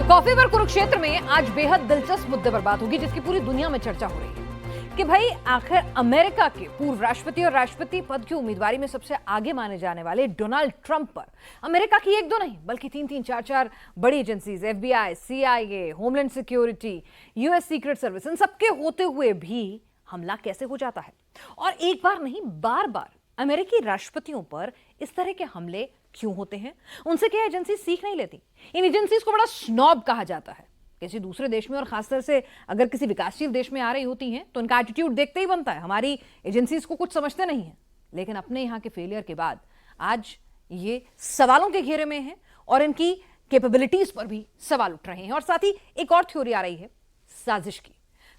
Coffee पर कुरुक्षेत्र में आज बेहद दिलचस्प मुद्दे पर बात होगी जिसकी पूरी दुनिया में चर्चा हो रही है कि भाई आखिर अमेरिका के पूर्व राष्ट्रपति और राष्ट्रपति पद की उम्मीदवारी में सबसे आगे माने जाने वाले डोनाल्ड ट्रंप पर अमेरिका की एक दो नहीं बल्कि तीन चार बड़ी agencies FBI, CIA, homeland security, US secret service, इन सबके होते हुए भी हमला कैसे हो जाता है। और एक बार नहीं बार बार अमेरिकी राष्ट्रपतियों पर इस तरह के हमले क्यों होते हैं, उनसे क्या एजेंसी सीख नहीं लेती। इन एजेंसीज को बड़ा स्नॉब कहा जाता है। किसी दूसरे देश में और खासतौर से अगर किसी विकासशील देश में आ रही होती हैं तो उनका एटीट्यूड देखते ही बनता है हमारी एजेंसीज को कुछ समझते नहीं है। लेकिन अपने यहाँ के फेलियर के बाद आज ये सवालों के घेरे में है और इनकी कैपेबिलिटीज पर भी सवाल उठ रहे हैं। और साथ ही एक और थ्योरी आ रही है साजिश की।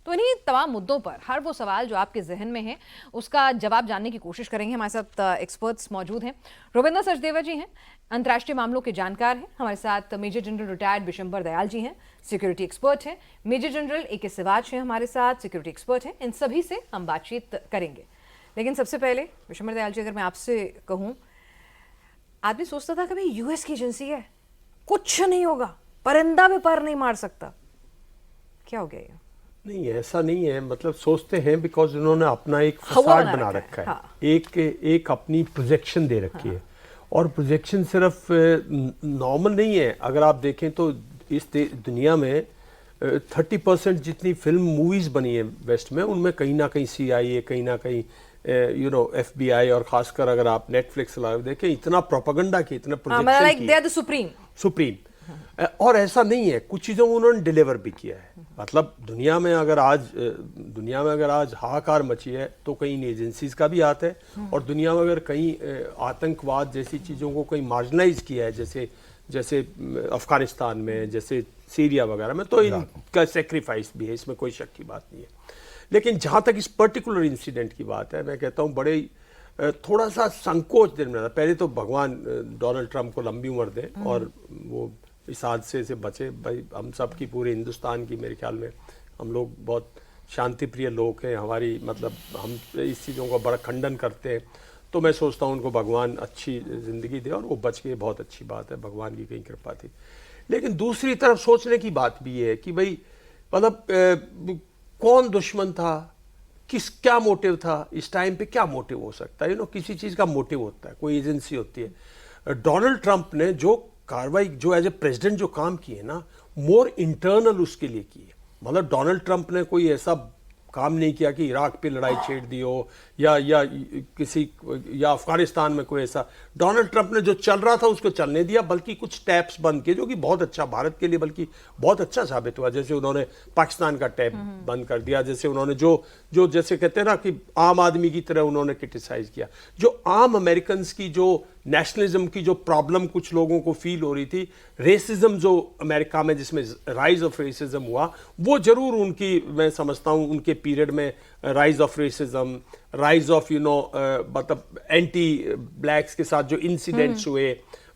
तो इन्हीं तमाम मुद्दों पर हर वो सवाल जो आपके जहन में है उसका जवाब जानने की कोशिश करेंगे। हमारे साथ एक्सपर्ट्स मौजूद हैं। रविंद्र सचदेवा जी हैं, अंतर्राष्ट्रीय मामलों के जानकार हैं। हमारे साथ major general retired Bishambar Dayal ji हैं, सिक्योरिटी एक्सपर्ट हैं। मेजर जनरल AK सिवाच हैं हमारे साथ, सिक्योरिटी एक्सपर्ट हैं। इन सभी से हम बातचीत करेंगे। लेकिन सबसे पहले बिशंबर दयाल जी, अगर मैं आपसे कहूँ, आदमी सोचता था कि भाई US की एजेंसी है, कुछ नहीं होगा, परिंदा भी पर नहीं मार सकता। क्या हो गया ये? नहीं, ऐसा नहीं है। मतलब सोचते हैं बिकॉज उन्होंने अपना एक फसाड बना रखा है। हाँ। एक अपनी प्रोजेक्शन दे रखी है। और प्रोजेक्शन सिर्फ नॉर्मल नहीं है। अगर आप देखें तो इस दुनिया में 30% जितनी फिल्म मूवीज बनी है वेस्ट में, उनमें कहीं ना कहीं CIA, कहीं ना कहीं FBI, और खासकर अगर आप नेटफ्लिक्स लाइव देखें, इतना प्रोपेगेंडा की, इतना प्रोजेक्शन की, सुप्रीम। और ऐसा नहीं है, कुछ चीज़ों में उन्होंने डिलीवर भी किया है। मतलब दुनिया में अगर आज हाहाकार मची है तो कहीं इन एजेंसीज का भी हाथ है। और दुनिया में अगर कहीं आतंकवाद जैसी चीज़ों को कहीं मार्जिनाइज किया है, जैसे अफगानिस्तान में, जैसे सीरिया वगैरह में, तो इनका सेक्रीफाइस भी है, इसमें कोई शक की बात नहीं है। लेकिन जहाँ तक इस पर्टिकुलर इंसिडेंट की बात है, मैं कहता हूँ बड़े थोड़ा सा संकोच दिन में। पहले तो भगवान डोनाल्ड ट्रंप को लंबी उम्र दें और वो इस हादसे से बचे। भाई हम सब की, पूरे हिंदुस्तान की, मेरे ख्याल में हम लोग बहुत शांति प्रिय लोग हैं। हमारी मतलब हम इस चीज़ों का बड़ा खंडन करते हैं। तो मैं सोचता हूँ उनको भगवान अच्छी ज़िंदगी दे और वो बच गए, बहुत अच्छी बात है, भगवान की कहीं कृपा थी। लेकिन दूसरी तरफ सोचने की बात भी है कि भाई मतलब कौन दुश्मन था, क्या मोटिव था, इस टाइम पे क्या मोटिव हो सकता है। किसी चीज़ का मोटिव होता है, कोई एजेंसी होती है। डोनाल्ड ट्रंप ने जो कार्रवाई, जो एज ए प्रेसिडेंट जो काम किए ना, मोर इंटरनल उसके लिए किए। मतलब डोनाल्ड ट्रंप ने कोई ऐसा काम नहीं किया कि इराक पे लड़ाई छेड़ दी हो या अफगानिस्तान में कोई ऐसा। डोनाल्ड ट्रंप ने जो चल रहा था उसको चलने दिया, बल्कि कुछ टैप्स बंद किए, जो कि बहुत अच्छा भारत के लिए बल्कि बहुत अच्छा साबित हुआ। जैसे उन्होंने पाकिस्तान का टैप बंद कर दिया, जैसे उन्होंने जो जैसे कहते हैं ना कि आम आदमी की तरह उन्होंने क्रिटिसाइज किया। जो आम अमेरिकन की जो नेशनलिज्म की जो प्रॉब्लम कुछ लोगों को फील हो रही थी, रेसिज्म जो अमेरिका में जिसमें राइज ऑफ रेसिज्म हुआ, वो जरूर उनकी, मैं समझता हूँ उनके पीरियड में rise of racism, rise of मतलब एंटी ब्लैक्स के साथ जो इंसिडेंट्स हुए,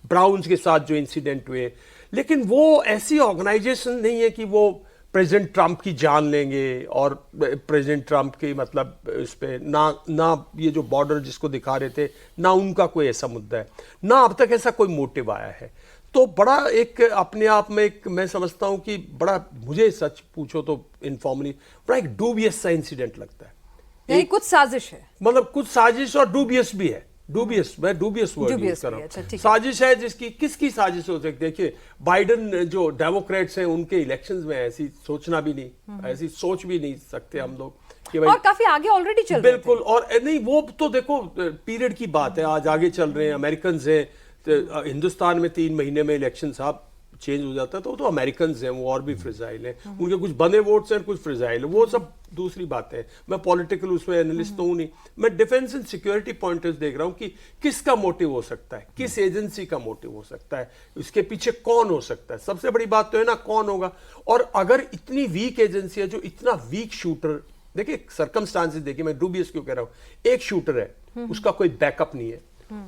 ब्राउन्स के साथ जो इंसिडेंट हुए। लेकिन वो ऐसी ऑर्गेनाइजेशन नहीं है कि वो प्रेसिडेंट ट्रंप की जान लेंगे और प्रेसिडेंट ट्रंप की मतलब इस पे ना ये जो बॉर्डर जिसको दिखा रहे थे, ना उनका कोई ऐसा मुद्दा है, ना अब तक ऐसा कोई मोटिव आया है। तो बड़ा एक अपने आप में एक, मैं समझता हूं कि बड़ा, मुझे सच पूछो तो इनफॉर्मली बड़ा एक डूबियस सा इंसिडेंट लगता है। कुछ साजिश है, मतलब कुछ साजिश और डूबियस भी है। डूबियस, मैं डूबियस वर्ड यूज कर रहा हूं। साजिश है जिसकी, किसकी साजिश हो सकती है। देखिए बाइडेन जो डेमोक्रेट्स हैं, उनके इलेक्शंस में ऐसी सोचना भी नहीं, ऐसी सोच भी नहीं सकते हम लोग कि भाई, और काफी आगे ऑलरेडी चल रहे हैं। बिल्कुल। और नहीं, वो तो देखो पीरियड की बात है, आज आगे चल रहे हैं। अमेरिकन है, हिंदुस्तान में 3 महीने में इलेक्शन साहब चेंज हो जाता है, तो अमेरिकन हैं, वो और भी फ्रिजाइल हैं। उनके कुछ बने वोट्स हैं, कुछ फ्रिजाइल है, वो सब दूसरी बात है। मैं पॉलिटिकल उसमें एनालिस्ट तो हूं नहीं, मैं डिफेंस एंड सिक्योरिटी पॉइंट देख रहा हूं कि किसका मोटिव हो सकता है, किस एजेंसी का मोटिव हो सकता है, उसके पीछे कौन हो सकता है। सबसे बड़ी बात तो है ना, कौन होगा। और अगर इतनी वीक एजेंसी है, जो इतना वीक शूटर, देखिए सर्कमस्टांसेस देखिए, मैं डूबियस क्यों कह रहा हूं। एक शूटर है, उसका कोई बैकअप नहीं है,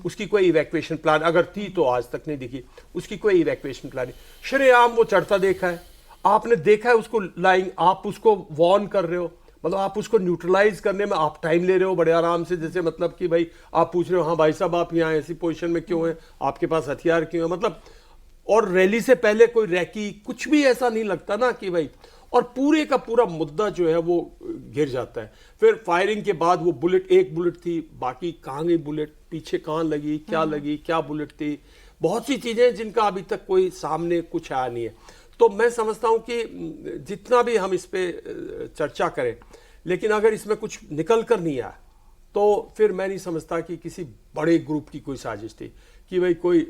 उसकी कोई इवैक्यूएशन प्लान, अगर थी तो आज तक नहीं दिखी, उसकी कोई इवैक्यूएशन प्लान नहीं। शरेआम वो चढ़ता देखा है, आपने देखा है उसको लाइंग, आप उसको वॉर्न कर रहे हो, मतलब आप उसको न्यूट्रलाइज करने में आप टाइम ले रहे हो बड़े आराम से। जैसे मतलब कि भाई आप पूछ रहे हो, हाँ भाई साहब आप यहाँ ऐसी पोजीशन में क्यों हैं, आपके पास हथियार क्यों है। मतलब और रैली से पहले कोई रैकी कुछ भी ऐसा नहीं लगता ना कि भाई, और पूरे का पूरा मुद्दा जो है वो घिर जाता है। फिर फायरिंग के बाद वो बुलेट, एक बुलेट थी, बाकी कहाँ गई बुलेट, पीछे कहाँ लगी, क्या लगी, क्या बुलेट थी, बहुत सी चीजें जिनका अभी तक कोई सामने कुछ आया नहीं है। तो मैं समझता हूं कि जितना भी हम इस पे चर्चा करें, लेकिन अगर इसमें कुछ निकल कर नहीं आया तो फिर मैं नहीं समझता कि किसी बड़े ग्रुप की कोई साजिश थी, कि भाई कोई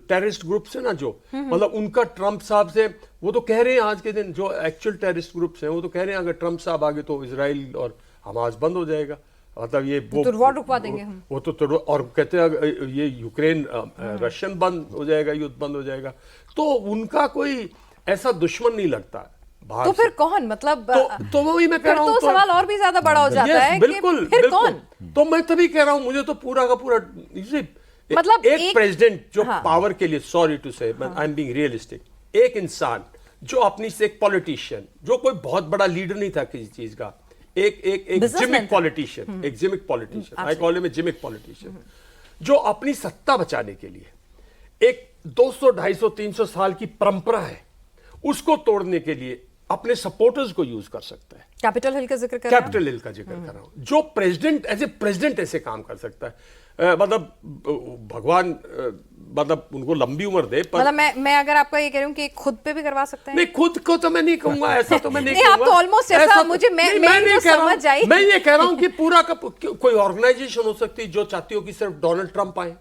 टेररिस्ट ग्रुप से ना, जो मतलब उनका ट्रंप साहब से, वो तो कह रहे हैं आज के दिन जो एक्चुअल टेररिस्ट ग्रुप्स हैं वो तो कह रहे हैं अगर ट्रंप साहब आगे तो इजराइल और हमास बंद हो जाएगा, मतलब ये वो तो रुकवा देंगे हम, वो तो और कहते हैं ये यूक्रेन रशियन बंद हो जाएगा, युद्ध बंद हो जाएगा। तो उनका कोई ऐसा दुश्मन नहीं लगता। तो फिर कौन, मतलब तो वही मैं कह रहा हूं, तो सवाल और भी ज्यादा बड़ा हो जाता है बिल्कुल, कि फिर कौन? तो मैं तभी कह रहा हूं, मुझे तो पूरा का पूरा मतलब एक प्रेसिडेंट जो हाँ। पावर के लिए, सॉरी टू से, आई एम बीइंग रियलिस्टिक, एक इंसान जो अपनी से, एक पॉलिटिशियन जो कोई बहुत बड़ा लीडर नहीं था किसी चीज का, एक जिमिक पॉलिटिशियन, एक gimmick politician, I call him a gimmick politician, जो अपनी सत्ता बचाने के लिए एक 200, 250, 300 साल की परंपरा है उसको तोड़ने के लिए अपने सपोर्टर्स को यूज कर सकता है। कैपिटल हिल का जिक्र कर रहा हूं, कैपिटल हिल का जिक्र कर रहा हूं, जो प्रेसिडेंट एज ए प्रेसिडेंट ऐसे काम कर सकता है, मतलब भगवान मतलब उनको लंबी उम्र दे, पर मतलब मैं अगर आपको ये कह रही हूं कि खुद पे भी करवा सकते हैं। नहीं, खुद को तो मैं नहीं कहूंगा, ऐसा तो मैं नहीं नहीं, आप तो ऑलमोस्ट ऐसा मुझे मैं नहीं कह रहा समझ आई। हूं, मैं ये कह रहा हूं कि पूरा का कोई ऑर्गेनाइजेशन हो सकती है जो चाहती हो कि सिर्फ डोनाल्ड ट्रंप आए,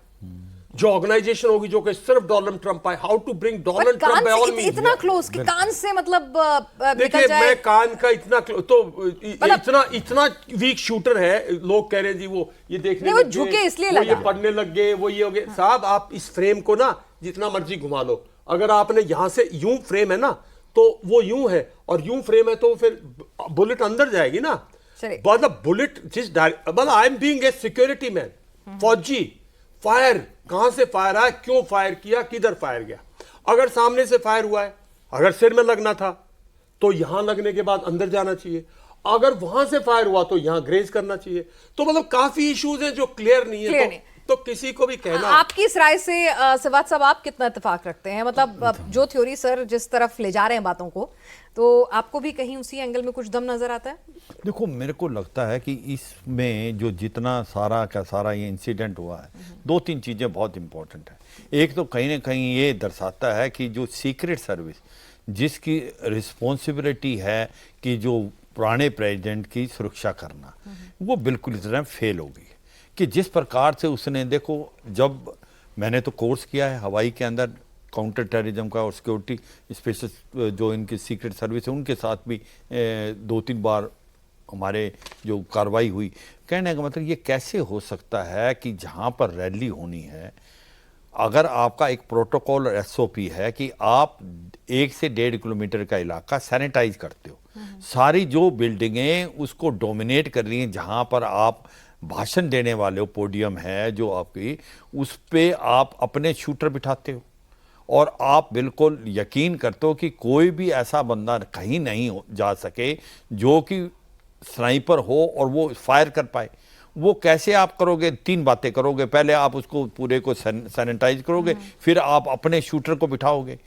जो ऑर्गेनाइजेशन होगी जो कि सिर्फ डोनाल्ड ट्रंप आए, how to bring Donald Trump by all means, इतना क्लोज कि कान से मतलब देखिए, मैं कान का इतना तो इतना वीक शूटर है, लोग कह रहे हैं जी वो ये देखने वो झुके इसलिए लगा, ये पढ़ने लग गए, वो ये हो गए। साहब आप इस फ्रेम को ना जितना मर्जी घुमा लो, अगर आपने यहां से यूं फ्रेम है ना तो वो यूं है, और यूं फ्रेम है तो फिर बुलेट अंदर जाएगी ना, मतलब बुलेट जिस मतलब I am being a security man, फौजी, फायर कहां से फायर आया, क्यों फायर किया, किधर फायर गया, अगर सामने से फायर हुआ है, अगर सिर में लगना था तो यहां लगने के बाद अंदर जाना चाहिए, अगर वहां से फायर हुआ तो यहां ग्रेज करना चाहिए। तो मतलब काफी इश्यूज हैं जो क्लियर नहीं है, तो किसी को भी कहना। आपकी इस राय से सिवात साहब आप कितना इत्तेफाक रखते हैं, मतलब जो थ्योरी सर जिस तरफ ले जा रहे हैं बातों को, तो आपको भी कहीं उसी एंगल में कुछ दम नजर आता है? देखो, मेरे को लगता है कि इसमें जो जितना सारा का सारा ये इंसिडेंट हुआ है, दो तीन चीज़ें बहुत इंपॉर्टेंट है। एक तो कहीं ना कहीं ये दर्शाता है कि जो सीक्रेट सर्विस जिसकी रिस्पॉन्सिबिलिटी है कि जो पुराने प्रेसिडेंट की सुरक्षा करना, वो बिल्कुल इस तरह फेल हो गई कि जिस प्रकार से उसने, देखो जब मैंने तो कोर्स किया है हवाई के अंदर काउंटर टेररिज्म का और सिक्योरिटी स्पेशल जो इनकी सीक्रेट सर्विस है उनके साथ भी 2-3 बार हमारे जो कार्रवाई हुई। कहने का मतलब ये कैसे हो सकता है कि जहाँ पर रैली होनी है, अगर आपका एक प्रोटोकॉल और एसओपी है कि आप 1 से 1.5 किलोमीटर का इलाका सैनिटाइज करते हो, सारी जो बिल्डिंगें उसको डोमिनेट कर रही हैं, जहाँ पर आप भाषण देने वाले हो, पोडियम है जो आपकी, उस पे आप अपने शूटर बिठाते हो और आप बिल्कुल यकीन करते हो कि कोई भी ऐसा बंदा कहीं नहीं जा सके जो कि स्नाइपर हो और वो फायर कर पाए। वो कैसे आप करोगे? 3 बातें करोगे, पहले आप उसको पूरे को सैनिटाइज करोगे, फिर आप अपने शूटर को बिठाओगे।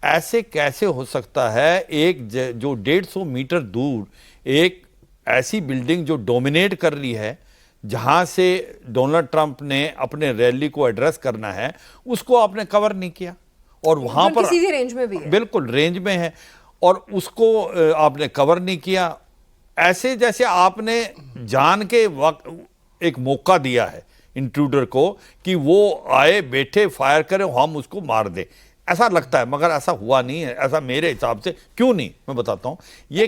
ऐसे कैसे हो सकता है? एक जो 150 मीटर दूर एक ऐसी बिल्डिंग जो डोमिनेट कर रही है, जहां से डोनाल्ड ट्रंप ने अपने रैली को एड्रेस करना है, उसको आपने कवर नहीं किया, और वहां पर सीधी रेंज में भी है, बिल्कुल रेंज में है, और उसको आपने कवर नहीं किया। ऐसे जैसे आपने जान के वक्त एक मौका दिया है इंट्रूडर को कि वो आए, बैठे, फायर करे, हम उसको मार दे, ऐसा लगता है, मगर ऐसा हुआ नहीं है। ऐसा मेरे हिसाब से क्यों नहीं, मैं बताता हूँ। ये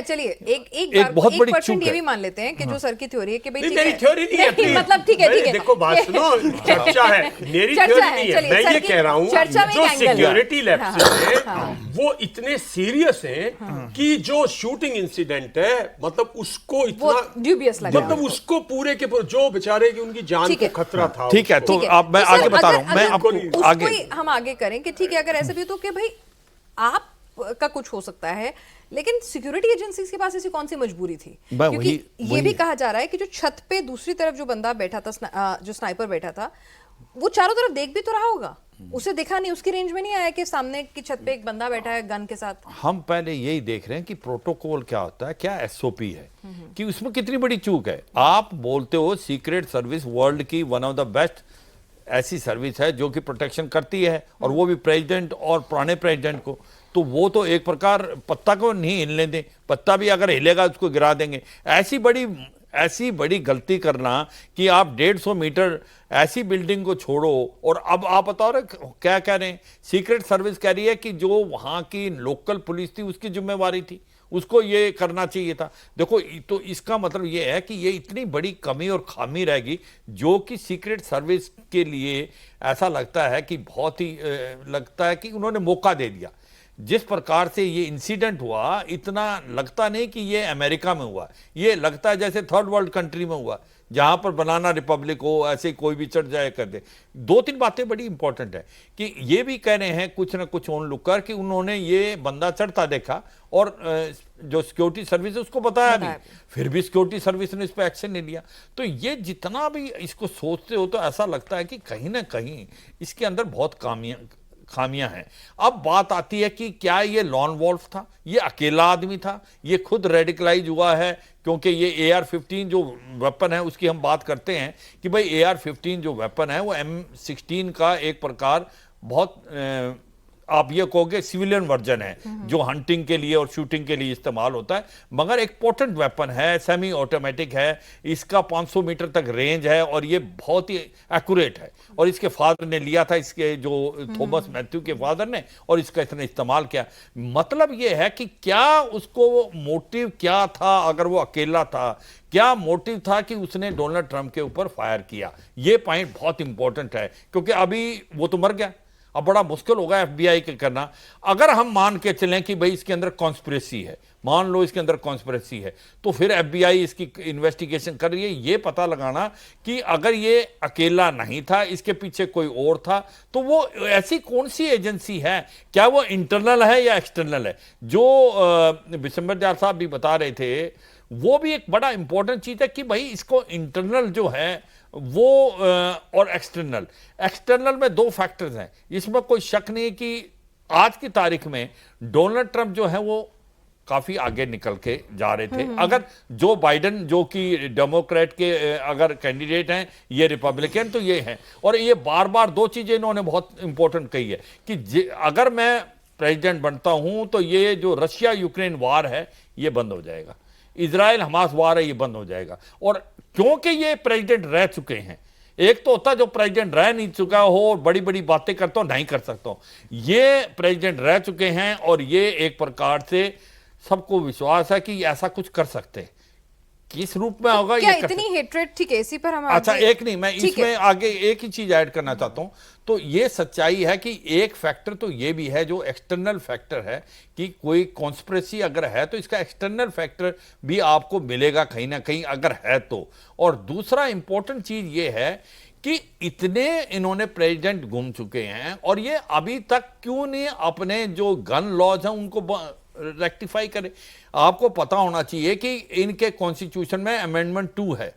चलिए एक बहुत बड़ी चूक है। ये भी मान लेते हैं कि जो सर की थ्योरी है कि भाई मेरी थ्योरी नहीं है, मतलब ठीक है, देखो बात सुनो, चर्चा है, मेरी थ्योरी नहीं है। मैं ये कह रहा हूँ जो सिक्योरिटी लैप्स हैं वो इतने सीरियस हैं कि जो शूटिंग इंसिडेंट है, मतलब उसको इतना ड्यूबियस लगा, मतलब उसको पूरे के पूरे जो बेचारे की उनकी जान को खतरा था। ठीक है, तो अब मैं आगे बता रहा हूँ, मैं आपको आगे हम आगे करें कि ठीक है, अगर ऐसे भी तो कि भाई आप का कुछ हो सकता है, लेकिन सिक्योरिटी एजेंसीज के पास ऐसी कौन सी मजबूरी थी? क्योंकि ये भी कहा जा रहा है कि जो छत पे दूसरी तरफ जो बंदा बैठा था, जो स्नाइपर बैठा था, वो चारों तरफ देख भी तो रहा होगा, उसे दिखा नहीं, उसकी रेंज में नहीं आया कि सामने की छत पे एक बंदा बैठा है गन के साथ। हम पहले यही देख रहे हैं कि प्रोटोकॉल क्या होता है, क्या एसओपी है, कि उसमें कितनी बड़ी चूक है। आप बोलते हो सीक्रेट सर्विस वर्ल्ड की वन ऑफ द बेस्ट ऐसी सर्विस है जो कि प्रोटेक्शन करती है, और वो भी प्रेसिडेंट और पुराने प्रेसिडेंट को, तो वो तो एक प्रकार पत्ता को नहीं हिलने दें, पत्ता भी अगर हिलेगा उसको गिरा देंगे। ऐसी बड़ी गलती करना कि आप 150 मीटर ऐसी बिल्डिंग को छोड़ो, और अब आप बताओ रहे क्या कह रहे हैं, सीक्रेट सर्विस कह रही है कि जो वहां की लोकल पुलिस थी उसकी जिम्मेवारी थी, उसको ये करना चाहिए था। देखो, तो इसका मतलब ये है कि ये इतनी बड़ी कमी और खामी रहेगी जो कि सीक्रेट सर्विस के लिए ऐसा लगता है कि बहुत ही लगता है कि उन्होंने मौका दे दिया। जिस प्रकार से ये इंसिडेंट हुआ, इतना लगता नहीं कि ये अमेरिका में हुआ, ये लगता है जैसे थर्ड वर्ल्ड कंट्री में हुआ, जहां पर बनाना रिपब्लिक हो, ऐसे कोई भी चढ़ जाए कर दे। दो तीन बातें बड़ी इंपॉर्टेंट है कि ये भी कह रहे हैं कुछ ना कुछ ऑन लुकर कि उन्होंने ये बंदा चढ़ता देखा और जो सिक्योरिटी सर्विस है उसको बताया भी, फिर भी सिक्योरिटी सर्विस ने इस पर एक्शन नहीं लिया। तो ये जितना भी इसको सोचते हो तो ऐसा लगता है कि कहीं ना कहीं इसके अंदर बहुत खामियां हैं। अब बात आती है कि क्या ये लॉन वॉल्फ था, ये अकेला आदमी था, ये खुद रेडिकलाइज हुआ है, क्योंकि ये AR-15 जो वेपन है उसकी हम बात करते हैं कि भाई AR-15 जो वेपन है वो M16 का एक प्रकार बहुत आप ये कहोगे सिविलियन वर्जन है जो हंटिंग के लिए और शूटिंग के लिए इस्तेमाल होता है, मगर एक पोटेंट वेपन है, सेमी ऑटोमेटिक है, इसका 500 मीटर तक रेंज है और ये बहुत ही एक्यूरेट है। और इसके फादर ने लिया था, इसके जो थॉमस मैथ्यू के फादर ने, और इसका इसने इस्तेमाल किया। मतलब ये है कि क्या उसको मोटिव क्या था, अगर वो अकेला था, क्या मोटिव था कि उसने डोनाल्ड ट्रंप के ऊपर फायर किया। ये पॉइंट बहुत इंपॉर्टेंट है, क्योंकि अभी वो तो मर गया, अब बड़ा मुश्किल होगा FBI के करना। अगर हम मान के चलें कि भाई इसके अंदर कॉन्स्पिरेसी है, मान लो इसके अंदर कॉन्स्पिरेसी है, तो फिर FBI इसकी इन्वेस्टिगेशन कर रही है, ये पता लगाना कि अगर ये अकेला नहीं था, इसके पीछे कोई और था, तो वो ऐसी कौन सी एजेंसी है, क्या वो इंटरनल है या एक्सटर्नल है। जो बिशंबर दयाल साहब भी बता रहे थे, वो भी एक बड़ा इंपॉर्टेंट चीज है कि भाई इसको इंटरनल जो है वो और एक्सटर्नल में दो फैक्टर्स हैं। इसमें कोई शक नहीं कि आज की तारीख में डोनाल्ड ट्रंप जो है वो काफी आगे निकल के जा रहे थे। अगर जो बाइडेन जो कि डेमोक्रेट के अगर कैंडिडेट हैं, ये रिपब्लिकन, तो ये हैं। और ये बार बार दो चीजें इन्होंने बहुत इंपॉर्टेंट कही है कि अगर मैं प्रेसिडेंट बनता हूं तो ये जो रशिया यूक्रेन वार है ये बंद हो जाएगा, इजराइल हमास वार है ये बंद हो जाएगा। और क्योंकि ये प्रेसिडेंट रह चुके हैं, एक तो होता जो प्रेसिडेंट रह नहीं चुका हो और बड़ी बड़ी बातें करता हो, नहीं कर सकता हूं, ये प्रेसिडेंट रह चुके हैं और ये एक प्रकार से सबको विश्वास है कि ऐसा कुछ कर सकते हैं। किस रूप में होगा क्या ये इतनी हेट्रेड, ठीक है, इसी पर हम अच्छा एक नहीं, मैं इसमें आगे एक ही चीज ऐड करना चाहता हूं। तो ये सच्चाई है कि एक फैक्टर तो ये भी है जो एक्सटर्नल फैक्टर है कि कोई कॉन्स्पिरेसी अगर है तो इसका एक्सटर्नल फैक्टर भी आपको मिलेगा कहीं ना कहीं अगर है तो। और दूसरा इंपॉर्टेंट चीज ये है कि इतने इन्होंने प्रेसिडेंट घूम चुके हैं और ये अभी तक क्यों नहीं अपने जो गन लॉज हैं उनको रेक्टिफाई करे। आपको पता होना चाहिए कि इनके कॉन्स्टिट्यूशन में अमेंडमेंट 2 है,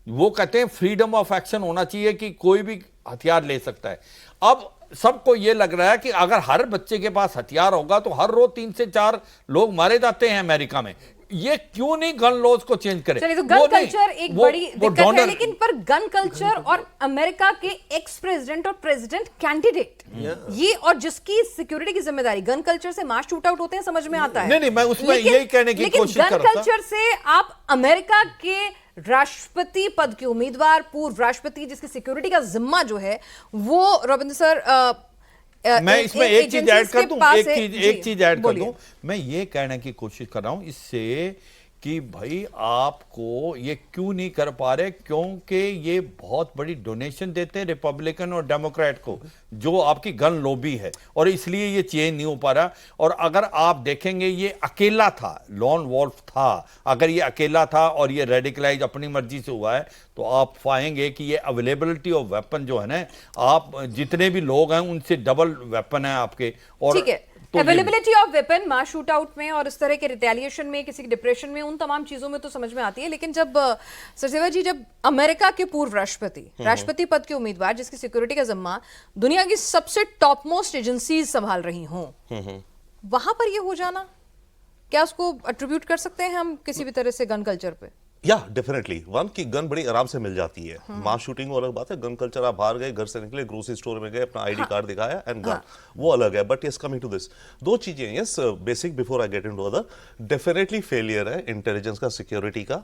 वो कहते हैं फ्रीडम ऑफ एक्शन होना चाहिए कि कोई भी हथियार ले सकता है। अब सबको ये लग रहा है कि अगर हर बच्चे के पास हथियार होगा तो हर रोज 3 से 4 लोग मारे जाते हैं अमेरिका में, ये क्यों नहीं गन लॉज को चेंज करे। चलिए, तो गन कल्चर एक बड़ी दिक्कत है, लेकिन पर गन कल्चर और अमेरिका के एक्स प्रेसिडेंट और प्रेसिडेंट कैंडिडेट ये और जिसकी सिक्योरिटी की जिम्मेदारी, गन कल्चर से मास शूट आउट होते हैं, समझ में आता है। नहीं मैं उसमें यही कहने की कोशिश कर रहा था। गन कल्चर से आप अमेरिका के राष्ट्रपति पद के उम्मीदवार, पूर्व राष्ट्रपति जिसकी सिक्योरिटी का जिम्मा जो है वो रविंद्र सर, मैं इसमें एक चीज ऐड कर दूं, एक चीज ऐड कर दूं। मैं ये कहने की कोशिश कर रहा हूं इससे कि भाई आपको ये क्यों नहीं कर पा रहे, क्योंकि ये बहुत बड़ी डोनेशन देते हैं रिपब्लिकन और डेमोक्रेट को, जो आपकी गन लॉबी है, और इसलिए ये चेंज नहीं हो पा रहा। और अगर आप देखेंगे ये अकेला था, लॉन वॉल्फ था, अगर ये अकेला था और ये रेडिकलाइज अपनी मर्जी से हुआ है तो आप पाएंगे कि ये अवेलेबिलिटी ऑफ वेपन जो है ना, आप जितने भी लोग हैं उनसे डबल वेपन है आपके। और availability of weapon mass shoot out में और इस तरह के रिटेलिएशन में, किसी डिप्रेशन में, उन तमाम चीजों में तो समझ में आती है, लेकिन जब सचदेवा जी, जब अमेरिका के पूर्व राष्ट्रपति पद के उम्मीदवार जिसकी सिक्योरिटी का जिम्मा दुनिया की सबसे टॉप मोस्ट एजेंसीज संभाल रही हों, वहां पर ये हो जाना, क्या उसको अट्रीब्यूट कर सकते हैं हम किसी भी तरह से गन कल्चर पे? या डेफिनेटली वन की गन बड़ी आराम से मिल जाती है। मास शूटिंग अलग बात है, गन कल्चर आप बाहर गए, घर से निकले, ग्रोसरी स्टोर में गए, अपना आईडी कार्ड दिखाया एंड गन, वो अलग है। But yes, coming to this, दो चीजें, yes basic before I get into other, definitely failure है इंटेलिजेंस का, सिक्योरिटी का।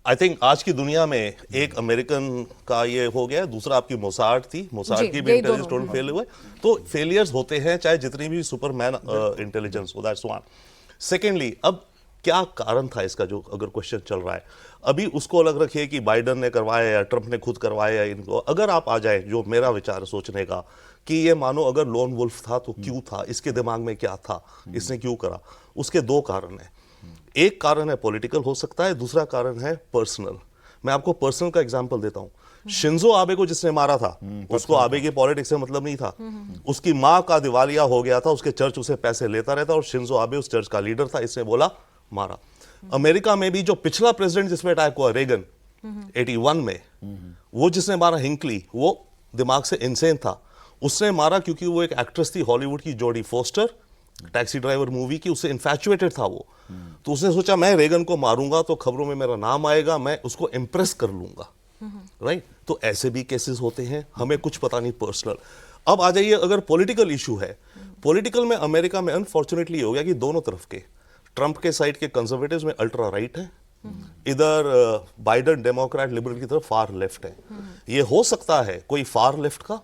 आई थिंक आज की दुनिया में एक अमेरिकन का ये हो गया, दूसरा आपकी मोसाड थी, मोसाड की भी इंटेलिजेंस टोटल फेल हुए। तो फेलियर्स होते हैं चाहे जितनी भी सुपरमैन इंटेलिजेंस हो, दैट्स वन। सेकेंडली, अब क्या कारण था इसका, जो अगर क्वेश्चन चल रहा है अभी, उसको अलग रखिए कि बाइडन ने करवाया या ट्रंप ने खुद करवाया, इनको अगर आप आ जाए, जो मेरा विचार है सोचने का, कि ये मानो अगर लोन वुल्फ था तो क्यों था, इसके दिमाग में क्या था, इसने क्यों करा, उसके दो कारण है। एक कारण है पॉलिटिकल हो सकता है, दूसरा कारण है पर्सनल। मैं आपको पर्सनल का एग्जांपल देता हूं। शिंजो आबे को जिसने मारा था, उसको आबे की पॉलिटिक्स से मतलब नहीं था। उसकी मां का दिवालिया हो गया था, उसके चर्च उसे पैसे लेता रहता, और शिंजो आबे उस चर्च का लीडर था, इसने बोला मारा। अमेरिका में भी जो पिछला प्रेसिडेंट जिसमें अटैक हुआ, रेगन 81 में, वो जिसने मारा हिंकली, वो दिमाग से इंसेन था। उसने मारा क्योंकि वो एक एक्ट्रेस थी हॉलीवुड की, Jodie Foster, taxi driver movie की, उससे इन्फैचुएटेड था वो। तो उसने सोचा मैं रेगन को मारूंगा तो खबरों में मेरा नाम आएगा, मैं उसको इंप्रेस कर लूंगा, राइट? तो ऐसे भी केसेस होते हैं, हमें कुछ पता नहीं पर्सनल। अब आ जाइए, अगर पॉलिटिकल इशू है, पॉलिटिकल में अमेरिका में अनफॉर्चुनेटली हो गया कि दोनों तरफ के, ट्रंप के साइड के कंजर्वेटिव्स में अल्ट्रा राइट है, इधर बाइडन डेमोक्रेट लिबरल की तरफ फार लेफ्ट है। ये हो सकता है कोई फार लेफ्ट का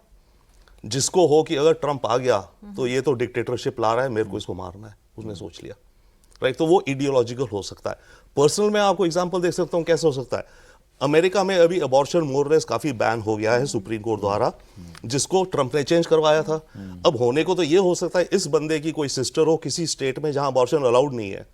जिसको हो कि अगर ट्रंप आ गया तो ये तो डिक्टेटरशिप ला रहा है, मेरे को इसको मारना है, उसने सोच लिया, राइट? तो वो आइडियोलॉजिकल हो सकता है। पर्सनल में आपको एग्जांपल देख सकता हूं कैसे हो सकता है। अमेरिका में अभी अबॉर्शन मोरलेस काफी बैन हो गया है सुप्रीम कोर्ट द्वारा, जिसको ट्रंप ने चेंज करवाया था। अब होने को तो ये हो सकता है इस बंदे की कोई सिस्टर हो किसी स्टेट में जहां अबॉर्शन अलाउड नहीं है,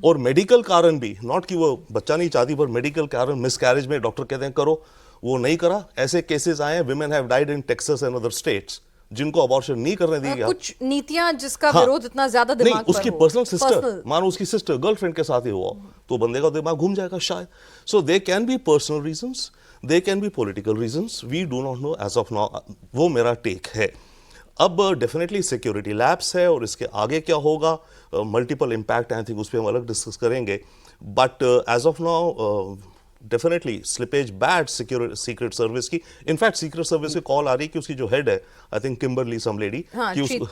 और मेडिकल कारण भी, नॉट कि वो बच्चा नहीं चाहती, पर मेडिकल कारण, मिसकैरेज में डॉक्टर कहते हैं करो, वो नहीं करा। ऐसे केसेस आए हैं, women have died in Texas and other states जिनको अबॉर्शन नहीं करने दी गया। कुछ नीतियां जिसका विरोध इतना ज्यादा दिमाग नहीं, पर उसकी हो। पर्सनल सिस्टर, मानो उसकी सिस्टर गर्लफ्रेंड के साथ ही हुआ, तो बंदे का दिमाग घूम जाएगा शायद। So they can be personal reasons, they can be political reasons, we do not know as of now. वो मेरा टेक है। अब डेफिनेटली सिक्योरिटी लैब्स है, और इसके आगे क्या होगा, मल्टीपल इम्पैक्ट, आई थिंक उस पर हम अलग डिस्कस करेंगे। But as of now definitely slippage bad secret service की। इनफैक्ट सीक्रेट सर्विस की कॉल आ रही है कि उसकी जो हेड है, I think Kimberly some lady, something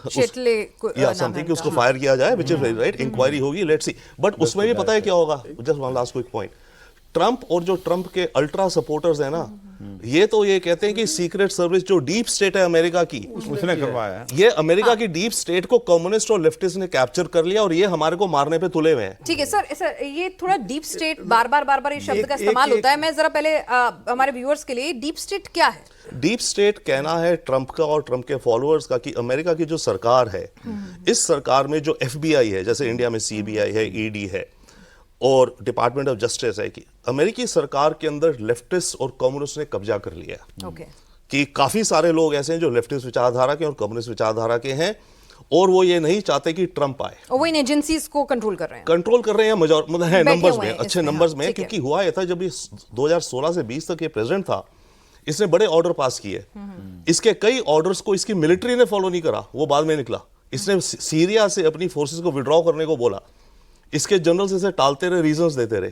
कि उसको फायर किया जाए, which is very right. Inquiry होगी, लेट्स सी। बट उसमें भी पता है क्या होगा, just one last quick point, Trump और जो ट्रंप के अल्ट्रा सपोर्टर्स हैं ना, ये तो ये कहते हैं कि सीक्रेट सर्विस जो डीप स्टेट है अमेरिका की, उसने करवाया, ये अमेरिका की डीप स्टेट को कम्युनिस्ट और लेफ्टिस्ट ने कैप्चर कर लिया, और ये हमारे को मारने पे तुले हुए हैं। ठीक है सर, ये थोड़ा डीप स्टेट बार बार ये शब्द का इस्तेमाल होता है। मैं जरा पहले हमारे व्यूअर्स के लिए डीप स्टेट क्या है? डीप स्टेट कहना है ट्रंप का और ट्रंप के फॉलोअर्स का कि अमेरिका की जो सरकार है, इस सरकार में जो FBI है, जैसे इंडिया में CBI है, ED है, और डिपार्टमेंट ऑफ जस्टिस है, कि अमेरिकी सरकार के अंदर लेफ्टिस्ट और कम्युनिस्ट ने कब्जा कर लिया है। कि काफी सारे लोग ऐसे हैं जो लेफ्टिस्ट विचारधारा के और कम्युनिस्ट विचारधारा के हैं, और वो ये नहीं चाहते कि ट्रंप आए, और वो इन एजेंसीज को कंट्रोल कर रहे हैं, मतलब है नंबर्स में, अच्छे नंबर्स में। क्योंकि हुआ यह था, जब ये 2016 से 20 तक ये प्रेसिडेंट था, इसने बड़े ऑर्डर पास किए। इसके कई ऑर्डर्स को इसकी मिलिट्री ने फॉलो नहीं करा, वो बाद में निकला। इसने सीरिया से अपनी फोर्सेस को विड्रॉ करने को बोला, इसके जनरल्स इसे टालते रहे, रीजंस देते रहे।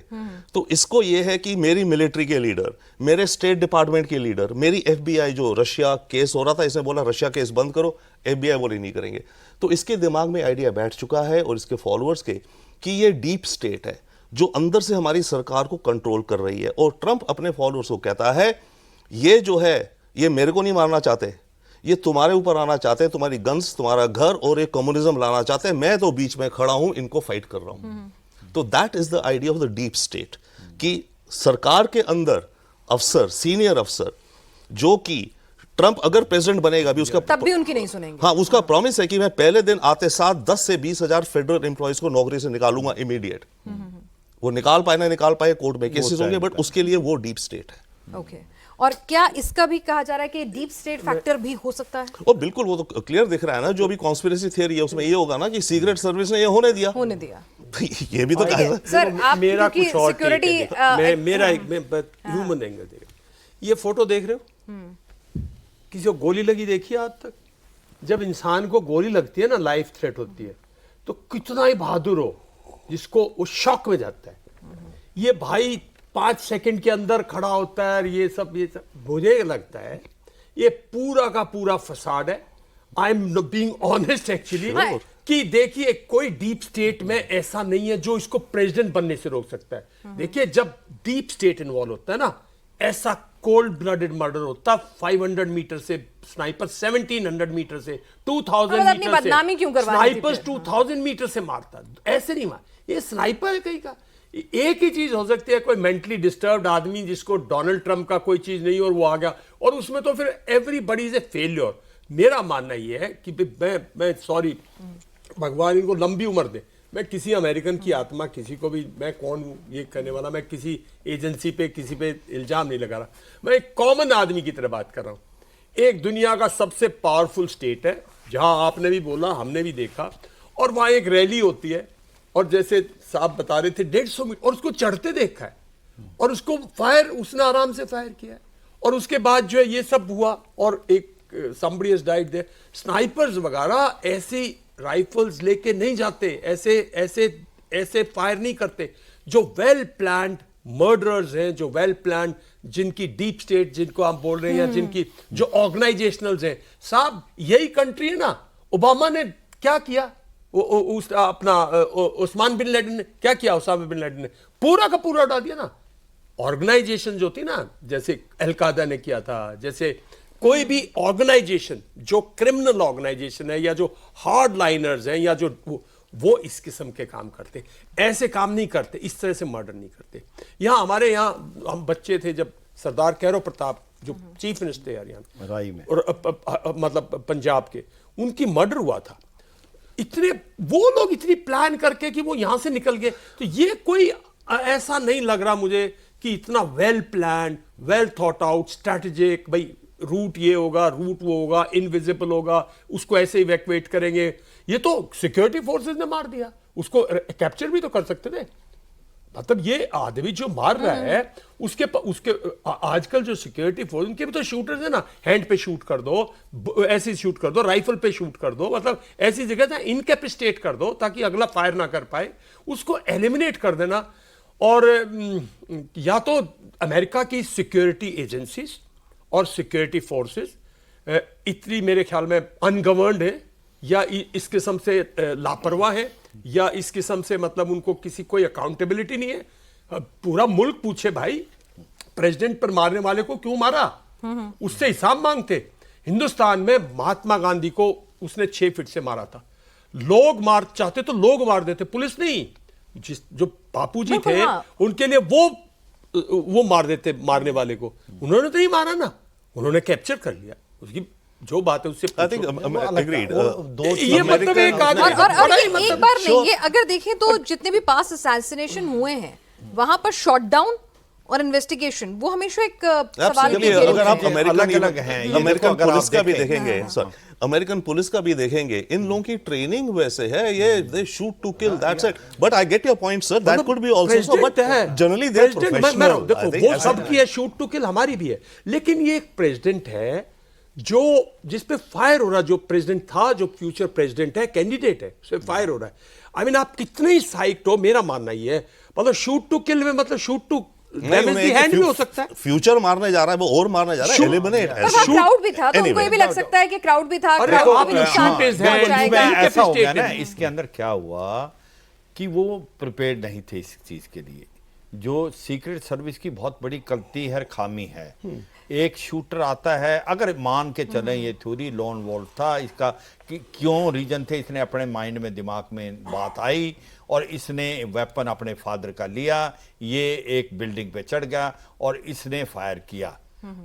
तो इसको ये है कि मेरी मिलिट्री के लीडर, मेरे स्टेट डिपार्टमेंट के लीडर, मेरी FBI, जो रशिया केस हो रहा था, इसने बोला रशिया केस बंद करो, FBI बोले नहीं करेंगे। तो इसके दिमाग में आइडिया बैठ चुका है, और इसके फॉलोअर्स के, कि ये डीप स्टेट है जो अंदर से हमारी सरकार को कंट्रोल कर रही है। और ट्रंप अपने फॉलोअर्स को कहता है, ये जो है, ये मेरे को नहीं मारना चाहते, ये तुम्हारे ऊपर आना चाहते हैं, तुम्हारी गन्स, तुम्हारा घर और एक कम्युनिज्म लाना चाहते हैं, मैं तो बीच में खड़ा हूं, इनको फाइट कर रहा हूं। तो that is the idea of the deep state, कि सरकार के अंदर अफसर, सीनियर अफसर, जो कि ट्रंप अगर प्रेसिडेंट बनेगा भी, उसका तब भी उनकी नहीं सुनेंगे। हाँ, उसका प्रॉमिस है कि मैं पहले दिन आते साथ 10 से 20 हजार फेडरल एम्प्लॉइज को नौकरी से निकालूंगा इमीडिएट। वो निकाल पाए ना निकाल पाए, कोर्ट में केसेस होंगे, बट उसके लिए वो डीप स्टेट है। ओके। और क्या इसका भी कहा जा रहा है कि डीप स्टेट फैक्टर भी हो सकता है? और बिल्कुल वो तो क्लियर दिख रहा है ना, जो भी कॉन्स्पिरेसी थियरी है उसमें ये होगा ना कि सीक्रेट सर्विस ने ये होने दिया। ये भी तो कहा है। सर आप मेरा क्योंकि कुछ और सिक्योरिटी मेरा एक ह्यूमन एंगल देख, ये फोटो देख रहे हो, किसी को गोली लगी देखी है आज तक? जब इंसान को गोली लगती है ना, लाइफ थ्रेट होती है, तो कितना ही बहादुर हो जिसको वो शॉक में जाता है। ये भाई 5 सेकंड के अंदर खड़ा होता है, ये सब मुझे लगता है ये पूरा का पूरा फसाड है। I am being honest actually, कि देखिए कोई डीप स्टेट में ऐसा नहीं है जो इसको प्रेसिडेंट बनने से रोक सकता है। देखिए जब डीप स्टेट इन्वॉल्व होता है ना, ऐसा कोल्ड ब्लडेड मर्डर होता, 500 मीटर से स्नाइपर, 1700 मीटर से, 2000 अपनी मीटर बदनामी से क्यों करवानी थी स्नाइपर्स, 2000 मीटर से मारता, ऐसे नहीं मार। ये स्नाइपर है कहीं का। एक ही चीज हो सकती है, कोई मेंटली डिस्टर्ब्ड आदमी जिसको डोनाल्ड ट्रंप का कोई चीज नहीं और वो आ गया, और उसमें तो फिर एवरीबॉडी इज ए फेलियर। मेरा मानना ये है कि मैं सॉरी, भगवान इनको लंबी उम्र दे, मैं किसी अमेरिकन की आत्मा, किसी को भी, मैं कौन हूँ ये करने वाला, मैं किसी एजेंसी पे किसी पे इल्जाम नहीं लगा रहा, मैं एक कॉमन आदमी की तरह बात कर रहा हूँ। एक दुनिया का सबसे पावरफुल स्टेट है, जहां आपने भी बोला, हमने भी देखा, और वहां एक रैली होती है, और जैसे साहब बता रहे थे 150 मीटर, और उसको चढ़ते देखा है, और उसको फायर, उसने आराम से फायर किया है, और उसके बाद जो है ये सब हुआ, और एक somebody has died there। Snipers वगैरह ऐसी राइफल्स लेके नहीं जाते, ऐसे फायर नहीं करते। जो वेल प्लान्ड मर्डरर्स हैं, जो वेल प्लान्ड, जिनकी डीप स्टेट जिनको आप बोल रहे हैं, या जिनकी जो ऑर्गेनाइजेशनल्स हैं, साहब यही कंट्री है ना। ओबामा ने क्या किया, उस अपना उस्मान बिन लादेन ने क्या किया, उसामा बिन लादेन ने पूरा का पूरा उड़ा दिया ना। ऑर्गेनाइजेशन जो थी ना, जैसे अलकायदा ने किया था, जैसे कोई भी ऑर्गेनाइजेशन जो क्रिमिनल ऑर्गेनाइजेशन है, या जो हार्ड लाइनर्स हैं, या जो वो इस किस्म के काम करते, ऐसे काम नहीं करते, इस तरह से मर्डर नहीं करते। यहाँ हमारे यहाँ हम बच्चे थे जब सरदार कैरो प्रताप जो चीफ मिनिस्टर है हरियाणा राई में, और मतलब पंजाब के, उनकी मर्डर हुआ था। इतने वो लोग इतनी प्लान करके कि वो यहां से निकल गए, तो ये कोई ऐसा नहीं लग रहा मुझे कि इतना well plan, well thought out, strategic, भाई रूट ये होगा, रूट वो होगा, इनविजिबल होगा, उसको ऐसे इवैक्यूएट करेंगे। ये तो सिक्योरिटी फोर्सेस ने मार दिया, उसको कैप्चर भी तो कर सकते थे। मतलब ये आदमी जो मार रहा है, उसके आजकल जो सिक्योरिटी फोर्स, उनके भी तो शूटर्स है ना, हैंड पे शूट कर दो, ऐसे शूट कर दो, राइफल पे शूट कर दो, मतलब ऐसी जगह से इनकैपेसिटेट कर दो ताकि अगला फायर ना कर पाए, उसको एलिमिनेट कर देना। और या तो अमेरिका की सिक्योरिटी एजेंसीज और सिक्योरिटी फोर्सेस इतनी मेरे ख्याल में अनगवर्नड है, या इस किस्म से लापरवाह है, या इस किस्म से मतलब उनको किसी कोई अकाउंटेबिलिटी नहीं है। पूरा मुल्क पूछे भाई, प्रेसिडेंट पर मारने वाले को क्यों मारा, उससे हिसाब मांगते। हिंदुस्तान में महात्मा गांधी को उसने 6 फीट से मारा था, लोग मार चाहते तो लोग मार देते, पुलिस नहीं। जो बापूजी थे उनके लिए वो मार देते मारने वाले को, उन्होंने तो नहीं मारा ना, उन्होंने कैप्चर कर लिया। उसकी जो बात है उससे I think agreed. ये मतलब एक आदमी और एक बार नहीं, ये अगर देखें तो जितने भी पास असैसिनेशन हुए हैं, वहां पर शॉट डाउन और इन्वेस्टिगेशन, वो हमेशा एक सवाल Absolutely, अगर आप अलग-अलग हैं, ये अमेरिकन देखो, अगर पुलिस आप का भी देखें। देखेंगे, सर अमेरिकन पुलिस का भी देखेंगे, इन लोगों की ट्रेनिंग वैसे है, ये they shoot to kill, that's it. But I get your point sir, that could be also so, but generally they are professional. देखो वो सबकी है, शूट टू किल हमारी भी है, लेकिन ये एक प्रेसिडेंट है जो जिस पे फायर हो रहा, जो प्रेसिडेंट था, जो फ्यूचर प्रेसिडेंट है, कैंडिडेट है, उस पे फायर हो रहा है। आई मीन आप कितने ही साइक्ड हो, मेरा मानना ये है, मतलब शूट टू किल में मतलब shoot to damage the hand भी हो सकता है। फ्यूचर मारने जा रहा है वो, और मारने जा रहा है, एलिमिनेट। क्राउड भी था, तो उनको ये भी लग सकता है कि क्राउड भी था, अरे क्राउड आप को भी नुकसान shooters हैं, पहुंचाएगा। ऐसा हो गया ना, इसके अंदर क्या हुआ कि वो प्रिपेयर्ड नहीं थे इस चीज के लिए। जो सीक्रेट सर्विस की बहुत बड़ी गलती है, खामी है। एक शूटर आता है, अगर मान के चलें ये थ्योरी लोन वॉल्फ था, इसका क्यों रीजन थे, इसने अपने माइंड में, दिमाग में बात आई और इसने वेपन अपने फादर का लिया, ये एक बिल्डिंग पे चढ़ गया और इसने फायर किया।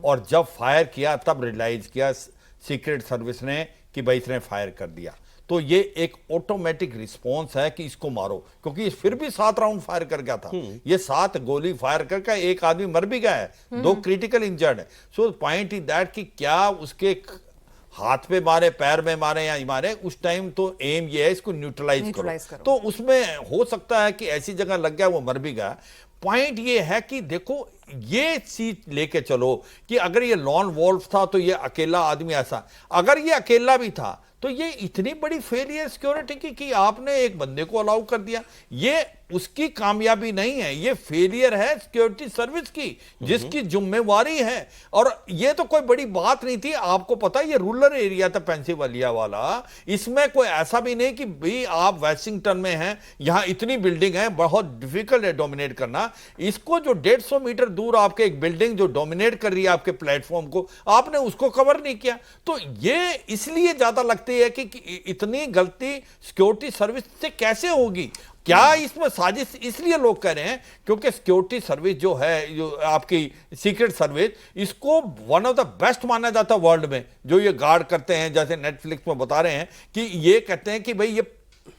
और जब फायर किया तब रियलाइज किया सीक्रेट सर्विस ने कि भाई इसने फायर कर दिया। तो ये एक ऑटोमेटिक रिस्पॉन्स है कि इसको मारो, क्योंकि फिर भी 7 राउंड फायर कर गया था। ये 7 गोली फायर करके एक आदमी मर भी गया है, 2 क्रिटिकल इंजर्ड है। सो पॉइंट इज दैट कि क्या उसके हाथ पे मारे, पैर में मारे या मारे, उस टाइम तो एम ये है इसको न्यूट्रलाइज करो। तो उसमें हो सकता है कि ऐसी जगह लग गया, वो मर भी गया। पॉइंट ये है कि देखो ये चीज लेके चलो कि अगर ये लॉन वॉल्फ था तो ये अकेला आदमी ऐसा, अगर ये अकेला भी था तो ये इतनी बड़ी फेलियर सिक्योरिटी की कि आपने एक बंदे को अलाउ कर दिया। ये उसकी कामयाबी नहीं है, ये फेलियर है सिक्योरिटी सर्विस की, जिसकी जिम्मेवारी है। और ये तो कोई बड़ी बात नहीं थी, आपको पता है ये रूरल एरिया था पेंसिल्वेनिया वाला, इसमें कोई ऐसा भी नहीं कि भाई आप वेस्टिंगटन में हैं, यहां इतनी बिल्डिंग है, बहुत डिफिकल्ट है डोमिनेट करना इसको। जो 150 मीटर दूर आपके एक बिल्डिंग जो डोमिनेट कर रही है आपके प्लेटफॉर्म को, आपने उसको कवर नहीं किया। तो ये इसलिए ज्यादा लगती है कि इतनी गलती सिक्योरिटी सर्विस से कैसे होगी। क्या इसमें साजिश इसलिए लोग कह रहे हैं क्योंकि सिक्योरिटी सर्विस जो है, जो आपकी सीक्रेट सर्विस, इसको वन ऑफ द बेस्ट माना जाता है वर्ल्ड में। जो ये गार्ड करते हैं, जैसे नेटफ्लिक्स में बता रहे हैं कि ये कहते हैं कि भाई ये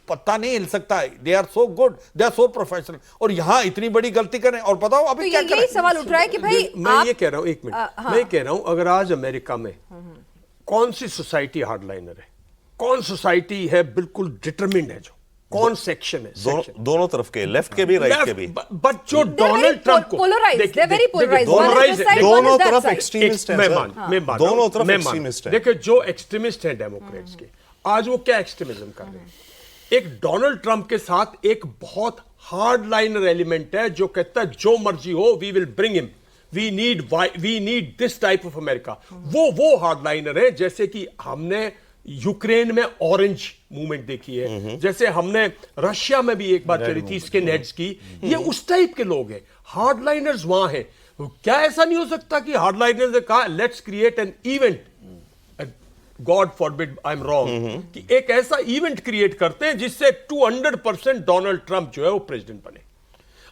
पत्ता नहीं हिल सकता है, they are so good, they are so professional, और यहां इतनी बड़ी गलती करें। और बताओ अभी क्या यही सवाल उठ रहा है कि भाई मैं ये कह रहा हूं, एक मिनट, मैं कह रहा हूं अगर आज अमेरिका में कौन सी सोसाइटी हार्डलाइनर है, कौन सोसाइटी है बिल्कुल डिटरमिन्ड है, जो कौन सेक्शन है, दोनों तरफ के, लेफ्ट के भी, राइट के भी। बट जो डोनाल्ड ट्रंप को दोनों तरफ एक्सट्रीमिस्ट हैं, दोनों तरफ एक्सट्रीमिस्ट हैं। देखिए जो एक्सट्रीमिस्ट हैं डेमोक्रेट्स के, आज वो क्या एक्सट्रीमिज्म कर रहे हैं। एक डोनाल्ड ट्रंप के साथ एक बहुत हार्ड लाइनर एलिमेंट है जो कहता है जो मर्जी हो, we will bring him, we need this type of America. वो हार्ड लाइनर है, जैसे कि हमने यूक्रेन में ऑरेंज मूवमेंट देखी है, जैसे हमने रशिया में भी एक बार चली थी स्किन हेड्स की। ये उस टाइप के लोग हैं, हार्डलाइनर्स वहां हैं। क्या ऐसा नहीं हो सकता कि हार्डलाइनर्स ने कहा let's create an event, God forbid I am wrong, कि एक ऐसा इवेंट क्रिएट करते हैं जिससे 200% डोनाल्ड ट्रंप जो है वो प्रेसिडेंट बने।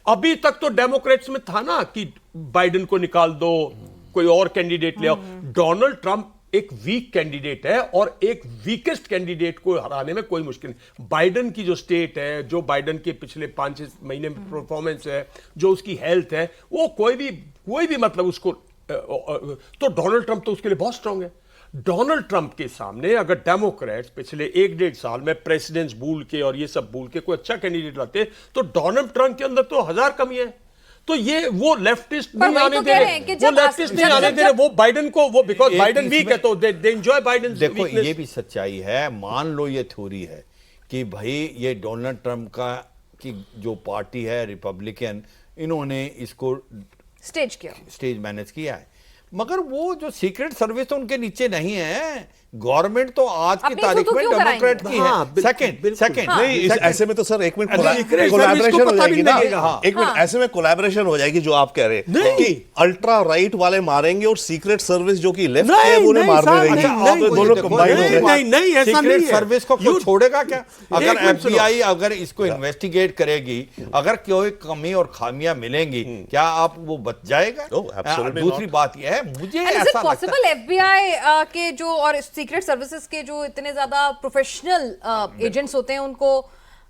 अभी तक तो डेमोक्रेट्स में था ना कि बाइडेन को निकाल दो, कोई और कैंडिडेट ले आओ। डोनाल्ड ट्रंप एक वीक कैंडिडेट है और एक वीकेस्ट कैंडिडेट को हराने में कोई मुश्किल नहीं। बाइडेन की जो स्टेट है, जो बाइडेन के पिछले 5-6 महीने में परफॉर्मेंस है, जो उसकी हेल्थ है, वो कोई भी मतलब उसको तो डोनाल्ड ट्रंप तो उसके लिए बहुत स्ट्रांग है। डोनाल्ड ट्रंप के सामने अगर डेमोक्रेट्स पिछले 1-1.5 साल में प्रेसिडेंट्स भूल के और ये सब भूल के कोई अच्छा कैंडिडेट लाते, तो डोनाल्ड ट्रंप के अंदर तो 1000 कमी है। तो ये वो लेफ्टिस्ट नहीं आने दे रहे, वो लेफ्टिस्ट नहीं आने दे रहे, वो बाइडेन को, वो बिकॉज बाइडेन वीक है तो दे एंजॉय बाइडेन। देखो ये भी सच्चाई है, मान लो ये थ्योरी है कि भाई ये डोनाल्ड ट्रंप का की जो पार्टी है रिपब्लिकन, इन्होंने इसको स्टेज मैनेज किया है, मगर वो जो सीक्रेट सर्विस तो उनके नीचे नहीं है। गवर्नमेंट तो आज की तारीख में डेमोक्रेट की है। सेकंड नहीं, ऐसे में तो सर एक मिनट कोलैबोरेशन हो जाएगी ना, एक मिनट ऐसे में कोलैबोरेशन हो जाएगी जो आप कह रहे हैं कि अल्ट्रा राइट वाले मारेंगे और सीक्रेट सर्विस जो कि लेफ्ट है वो मारने रहेगी। दोनों कंबाइन नहीं, ऐसा नहीं है। सर्विस को छोड़ेगा क्या? अगर एफबीआई अगर इसको इन्वेस्टिगेट करेगी, अगर कोई कमी और खामियां मिलेंगी, क्या आप वो बच जाएगा? दूसरी बात यह है, मुझे ऐसा पॉसिबल एफबीआई के जो और सीक्रेट सर्विसेज के जो इतने ज्यादा प्रोफेशनल एजेंट्स होते हैं उनको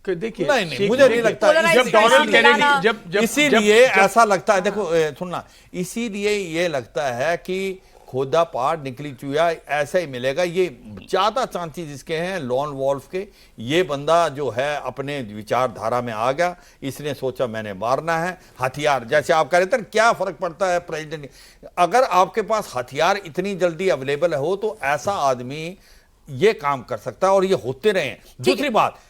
देखिए, नहीं मुझे नहीं लगता। जब डोनाल्ड केनेडी जब इसीलिए ऐसा लगता है, देखो सुनना, इसीलिए ये लगता है कि खोदा पहाड़ निकली चुया ऐसा ही मिलेगा। ये ज्यादा चांसेस इसके हैं लॉन वॉल्फ के। ये बंदा जो है अपने विचारधारा में आ गया, इसने सोचा मैंने मारना है। हथियार जैसे आप कह रहे थे, क्या फर्क पड़ता है प्रेसिडेंट, अगर आपके पास हथियार इतनी जल्दी अवेलेबल हो तो ऐसा आदमी ये काम कर सकता है और ये होते रहे। दूसरी बात,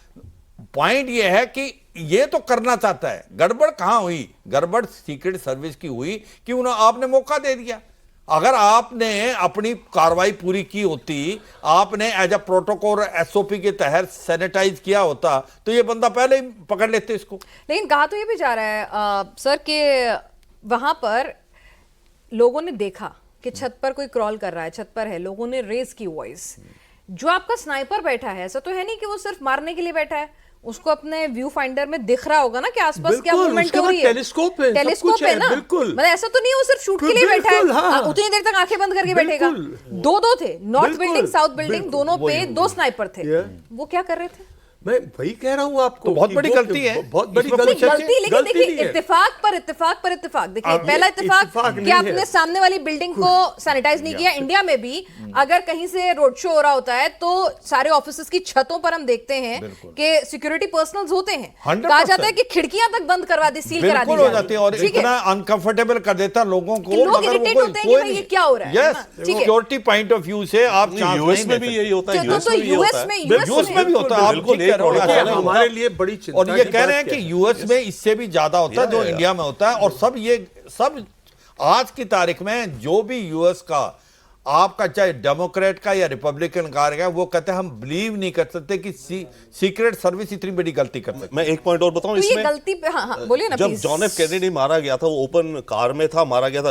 पॉइंट ये है कि ये तो करना चाहता है, गड़बड़ कहां हुई? गड़बड़ सीक्रेट सर्विस की हुई कि उन्हें आपने मौका दे दिया। अगर आपने अपनी कार्रवाई पूरी की होती, आपने एज अ प्रोटोकॉल एसओपी के तहत सैनिटाइज किया होता, तो ये बंदा पहले ही पकड़ लेते इसको। लेकिन कहा तो ये भी जा रहा है सर कि वहां पर लोगों ने देखा कि छत पर कोई क्रॉल कर रहा है, छत पर है, लोगों ने रेज की वॉइस। जो आपका स्नाइपर बैठा है, ऐसा तो है नहीं कि वो सिर्फ मारने के लिए बैठा है, उसको अपने व्यू फाइंडर में दिख रहा होगा ना कि आसपास क्या बिल्कुल, मूवमेंट उसके हो बाद रही है। टेलीस्कोप है, सब टेलीस्कोप कुछ है है, ना, बिल्कुल। मतलब ऐसा तो नहीं है वो सिर्फ शूट के लिए बैठा बिल्कुल, है, हाँ। उतनी देर तक आंखें बंद करके बैठेगा। बिल्कुल। दो थे, नॉर्थ बिल्कुल, बिल्डिंग साउथ बिल्डिंग बिल्कुल, दोनों पे 2 स्नाइपर थे। वो क्या कर रहे थे? मैं वही कह रहा हूँ आपको तो बहुत कि बड़ी वो गलती है। बहुत बड़ी इसमें गलती कोई गलती, लेकिन गलती देखिए नहीं है। इत्तेफाक पर देखिए अब पहला ये इत्तेफाक इत्तेफाक कि नहीं आपने है। सामने वाली बिल्डिंग को सैनिटाइज नहीं किया। इंडिया में भी अगर कहीं से रोड शो हो रहा होता है तो सारे ऑफिसेस की छतों पर हम देखते हैं कि सिक्योरिटी पर्सनल्स होते हैं, 100% कहा जाता है कि खिड़कियां तक बंद करवा दी, सील करा दी बिल्कुल हो जाती है और ठीक है? इतना अनकंफर्टेबल कर देता है लोगों कि को, लोग मगर वो irritate कोई होते हैं कि भाई ये क्या हो रहा है, यस, हाँ, ठीक है। सिक्योरिटी पॉइंट ऑफ व्यू से आप चांस यूएस नहीं में दे भी सकते। यही होता है, तो यूएस में भी यूएस होता में है। यूएस में भी होता है, आप बिल्कुल, ठीक कह रहे हो। एक ऐसा और नहीं हमारे होता। लिए बड़ी चिंता और ये की कह रहे हैं बात कि क्या है? यूएस में इससे भी ज्यादा होता है जो इंडिया में होता है। और सब आज की तारीख में जो भी यूएस का आपका चाहे डेमोक्रेट का या रिपब्लिकन का है, वो कहते हैं हम बिलीव नहीं कर सकते कि सीक्रेट सर्विस इतनी बड़ी गलती कर सकती। मैं एक पॉइंट और बताऊं तो ये इसमें, गलती पे हाँ बोलिए ना जब प्लीज। जॉन एफ कैनेडी मारा गया था वो ओपन कार में था, मारा गया था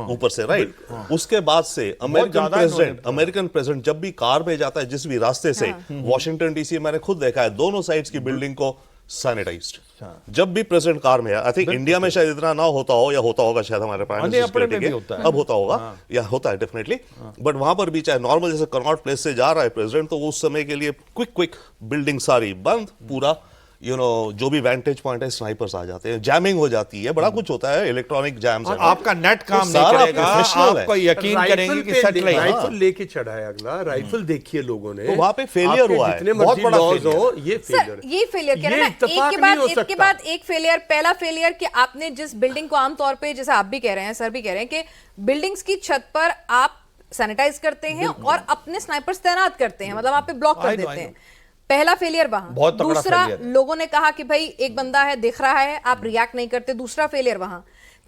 ऊपर से, राइट? उसके बाद से ज्यादा अमेरिकन प्रेसिडेंट जब भी कार में जाता है जिस भी रास्ते से, वॉशिंगटन डीसी मैंने खुद देखा है दोनों साइड्स की बिल्डिंग को सैनिटाइज्ड जब भी प्रेसिडेंट कार में है। आई थिंक इंडिया में शायद इतना ना होता हो, या होता होगा शायद हमारे प्राइम अपने मिनिस्टर में भी होता है। अब होता होगा या होता है डेफिनेटली, बट वहां पर भी चाहे नॉर्मल जैसे कनॉट प्लेस से जा रहा है प्रेसिडेंट, तो उस समय के लिए क्विक बिल्डिंग सारी बंद, पूरा जो भी वेंटेज पॉइंट है स्नाइपर्स आ जाते हैं, जैमिंग हो जाती है, बड़ा कुछ होता है, इलेक्ट्रॉनिक जैम्स हैं। आपका नेट काम नहीं सारा करेगा, professional है। आपको यकीन करेंगे कि सेटल राइफल लेके चढ़ा है अगला, राइफल देखिए लोगों ने, तो वहां पे failure आपके हुआ है। जितने बहुत मर्जी बड़ा laws failure हो, ये सर फेलियर ये फेलियर कह रहे हैं ना, एक के बाद एक फेलियर। पहला फेलियर कि आपने जिस बिल्डिंग को आमतौर पे, जैसे आप भी कह रहे हैं, सर भी कह रहे हैं कि बिल्डिंग्स की छत पर आप सैनिटाइज करते हैं और अपने स्नाइपर्स तैनात करते हैं, मतलब आप पे ब्लॉक कर देते हैं। पहला फेलियर वहां। बहुत तगड़ा दूसरा, failure है। लोगों ने कहा कि भाई एक बंदा है दिख रहा है, आप रिएक्ट नहीं करते, दूसरा फेलियर वहां।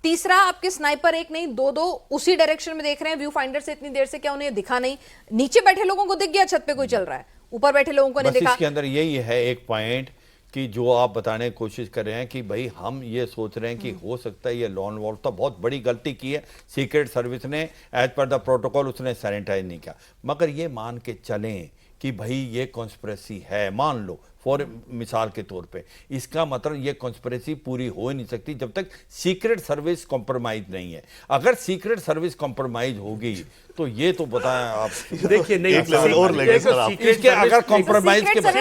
तीसरा, आपके स्नाइपर एक नहीं दो उसी डायरेक्शन में देख रहे हैं, व्यू फाइंडर से इतनी देर से, क्या उन्हें दिखा नहीं? नीचे बैठे लोगों को दिख गया छत पे कोई चल रहा है, ऊपर बैठे लोगों को नहीं बस दिखा। इसके अंदर यही है एक पॉइंट कि जो आप बताने की कोशिश कर रहे हैं कि भाई हम ये सोच रहे हैं कि हो सकता है ये लॉन वॉल्व तो बहुत बड़ी गलती की है, सीक्रेट सर्विस ने एज पर द प्रोटोकॉल उसने सैनिटाइज नहीं किया। मगर ये मान के चलें कि भाई ये कॉन्स्पिरेसी है, मान लो फॉर मिसाल के तौर पे, इसका मतलब ये कॉन्स्पिरेसी पूरी हो ही नहीं सकती जब तक सीक्रेट सर्विस कॉम्प्रोमाइज नहीं है। अगर सीक्रेट सर्विस कॉम्प्रोमाइज होगी तो ये तो बताएं आप। देखिए नहीं, एक level और लेंगे सर आप। इसके अगर compromise के बाद-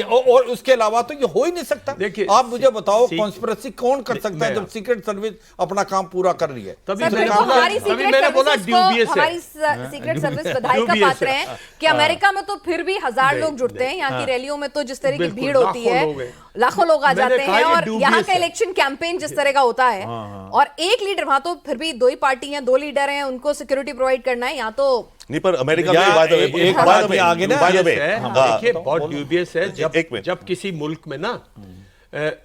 और उसके अलावा तो ये हो ही नहीं सकता। देखिए, आप मुझे बताओ सी- कॉन्स्पिरेसी कौन कर सकता है जब सीक्रेट सर्विस अपना काम पूरा कर रही है? तभी सर, मैंने देखो, बोला, हमारी तभी सीक्रेट मैंने बोला सर्विसेज को, dubious है। हमारी सीक्रेट सर्विस बधाई का dubious पात्र है। है कि अमेरिका में तो फिर भी 1000 नहीं, लोग जुड़ते हैं, यहाँ की हाँ। रैलियों में तो जिस तरह की बिल्कुल, भीड़ होती लाखों है, लोग हैं। लाखों लोग आ मैंने जाते कहा हैं, ये और dubious यहाँ का है। इलेक्शन कैंपेन जिस तरह का होता है, और एक लीडर, वहां तो फिर भी 2 ही पार्टी हैं, 2 लीडर हैं, उनको सिक्योरिटी प्रोवाइड करना है, यहाँ तो नहीं, पर अमेरिका या में by the way, एक by the बात way, ये आगे ना, by the way, है, हाँ, देखिए बहुत ड्यूबियस है एक मिनट। जब किसी मुल्क में ना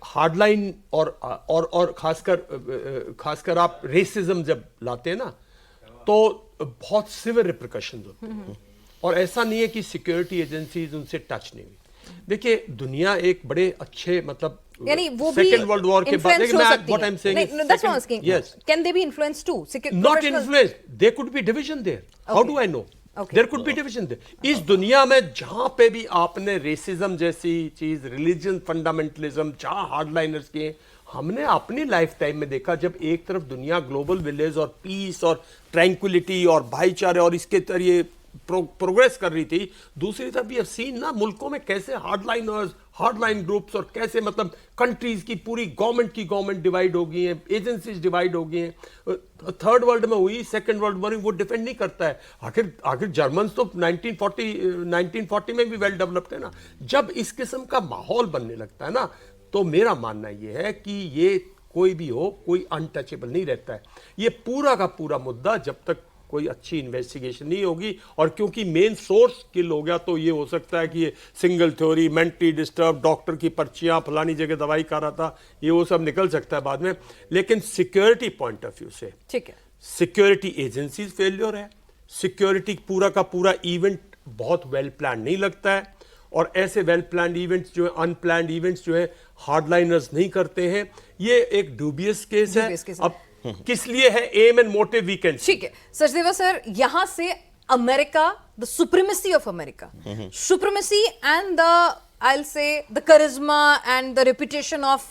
हार्डलाइन और खासकर आप रेसिज्म जब लाते हैं ना, तो बहुत सिवियर रिपरकशंस होते हैं, और ऐसा नहीं है कि सिक्योरिटी एजेंसीज उनसे टच नहीं हुई। देखिए दुनिया एक बड़े अच्छे, मतलब यानी वो भी सेकेंड वर्ल्ड वॉर के बाद, influence हो सकती what है। I'm saying नहीं, is no, that's what I'm second- asking. yes, Can they be influenced too? not Professional- influence, there could be division there. How Okay. do I know? Okay. There could be division there. इस दुनिया में जहां पे भी आपने racism जैसी चीज, religion fundamentalism, जहां हार्डलाइनर्स के, हमने अपनी लाइफ टाइम में देखा, जब एक तरफ दुनिया ग्लोबल विलेज और पीस और ट्रैंक्विलिटी और भाईचारे और इसके जरिए प्रोग्रेस कर रही थी, दूसरी तरफ भी सीन ना मुल्कों में कैसे हार्डलाइनर्स, हार्डलाइन ग्रुप्स, और कैसे मतलब कंट्रीज की पूरी गवर्नमेंट डिवाइड हो गई हैं, एजेंसीज डिवाइड हो गई हैं। थर्ड वर्ल्ड में हुई, सेकंड वर्ल्ड वॉर वो डिफेंड नहीं करता है। आखिर जर्मन्स तो 1940 में भी वेल डेवलप्ड है ना। जब इस किस्म का माहौल बनने लगता है ना, तो मेरा मानना ये है कि ये कोई भी हो, कोई अनटचेबल नहीं रहता है। ये पूरा का पूरा मुद्दा जब तक कोई अच्छी इन्वेस्टिगेशन नहीं होगी, और क्योंकि मेन सोर्स किल हो गया, तो ये हो सकता है कि ये single theory, mentally disturb, doctor की पर्चियां, फलानी जगह दवाई खा रहा था, ये वो सब निकल सकता है बाद में। लेकिन सिक्योरिटी पॉइंट ऑफ व्यू से ठीक है, सिक्योरिटी एजेंसीज फेलियर है, सिक्योरिटी पूरा का पूरा इवेंट बहुत वेल प्लान नहीं लगता है, और ऐसे वेल प्लान इवेंट्स जो है, अनप्लान्ड इवेंट्स जो है, हार्डलाइनर्स नहीं करते हैं। ये एक डूबियस केस है। Dubious case है। अब किस लिए है aim and motive we can. ठीक है। सचदेवा सर, यहां से America, the supremacy of America, supremacy and the, I'll say, the charisma and the reputation of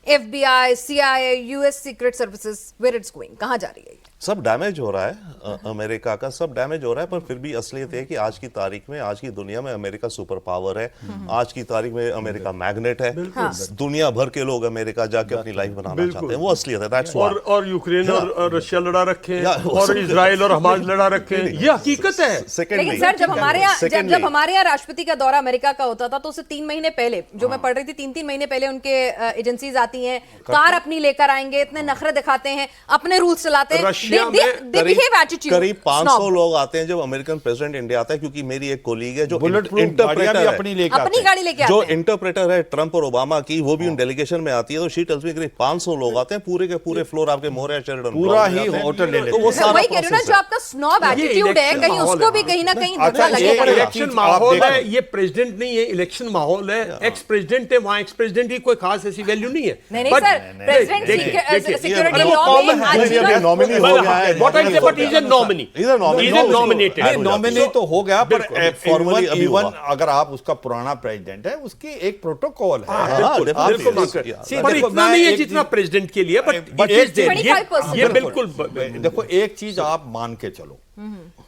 FBI, CIA, US Secret Services, where it's going, कहाँ जा रही है? सब डैमेज हो रहा है अमेरिका का, सब डैमेज हो रहा है, पर फिर भी असलियत है कि आज की तारीख में, आज की दुनिया में अमेरिका सुपर पावर है। आज की तारीख में अमेरिका मैग्नेट है। दुनिया भर के लोग अमेरिका जाके अपनी लाइफ बनाना चाहते हैं, वो असलियत है। That's why. और यूक्रेन और रशिया लड़ा रखे हैं, और इजराइल और हमास लड़ा रखे हैं, ये हकीकत है। लेकिन सर, जब हमारे यहाँ राष्ट्रपति का दौरा अमेरिका का होता था, तो उससे 3 महीने पहले, जो मैं पढ़ रही थी, 3 महीने पहले उनके एजेंसीज आती हैं, कार अपनी लेकर आएंगे, इतने नखरे दिखाते हैं, अपने रूल्स चलाते हैं। करीब 500 लोग आते हैं जब अमेरिकन प्रेसिडेंट इंडिया आता है, क्योंकि मेरी एक कोलीग है जो इंटरप्रेटर है, अपनी गाड़ी लेके जो इंटरप्रेटर है ट्रंप और ओबामा की, वो भी उन डेलीगेशन में आती है। तो शी टेल्स मी करीब 500 लोग आते हैं, पूरे के पूरे फ्लोर आपके मोरिया शेरिडन पूरा ही होटल ले लेते हैं। तो वो सारा वही कह रही हूं ना, जो आपका स्नॉब एटीट्यूड है, कहीं उसको भी कहीं ना कहीं धक्का लगेगा। इलेक्शन माहौल है, ये प्रेसिडेंट नहीं है, इलेक्शन माहौल है। एक्स प्रेसिडेंट है, वहां एक्स प्रेसिडेंट की कोई खास ऐसी वैल्यू नहीं है। नहीं सर, प्रेसिडेंट सिक्योरिटी लॉ में आजीवन नॉमिनी हो गया है। What I say, but he's a nominee. He's a nominee. He's a nominated. Nominee तो हो गया, पर formally अभी इवन हुआ। अगर आप उसका पुराना प्रेसिडेंट है, उसकी एक प्रोटोकॉल है। पर इतना नहीं है जितना प्रेसिडेंट के लिए, but it is there. 25%। ये बिल्कुल देखो, एक चीज आप मान के चलो